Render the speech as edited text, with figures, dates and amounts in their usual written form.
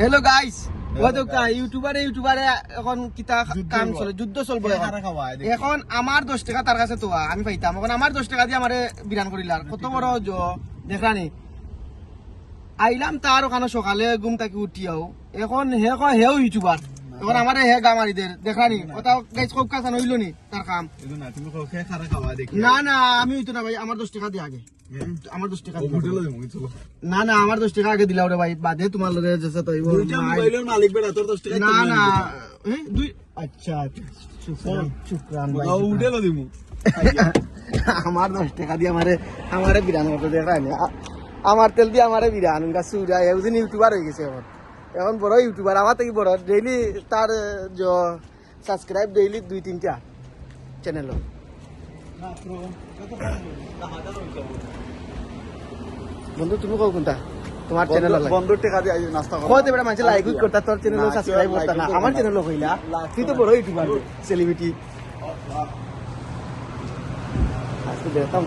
hello guys ওই তো ইউটিউবারে এখন কিতা কাম চলে যুদ্ধ চলবে এখন আমার 10 টাকা তার কাছে তো আমি পাইতাম এখন আমার 10 টাকা দিয়ে আমারে বিরান করিলার কত বড় দেখরানি আইলাম তার ওখানে সকালে ঘুম থেকে উঠিয়াও এখন হেও ইউটিউবার এখন আমারে হে গামারিদের দেখরানি কথা গাইস খুব কাছে হইল নি তার কাম না না আমি হইতো না ভাই আমার 10 টাকা দিয়ে আগে আমার 10 টাকা না না আমার 10 টাকা আগে দিলাও রে ভাই বাদে তোমার লগে যেসে তো মোবাইলের মালিক বেটা তোর 10 টাকা না না দুই আচ্ছা শুকরান ভাই উঠেলো দিমু আমার 10 টাকা দিয়ে আমারে বিরান করতে দেখানি আমার তেল দিয়ে আমারে বিরান সুরা এউজিন ইউটিউবার হয়ে গেছে এখন বড় ইউটিউবার আমার থেকে বড় ডেইলি তার সাবস্ক্রাইব ডেইলি 2-3টা চ্যানেল বন্ধু তুমি কও কোনটা তোমার চ্যানেল বন্ধু টাকা দিয়ে নাস্তা করো কইতে বেটা মানুষ লাইক করতা তোর চ্যানেল সাবস্ক্রাইব করতা না আমার চ্যানেল কইলা তুই তো বড় ইউটিউবার সেলিব্রিটি আজকে দেখতাম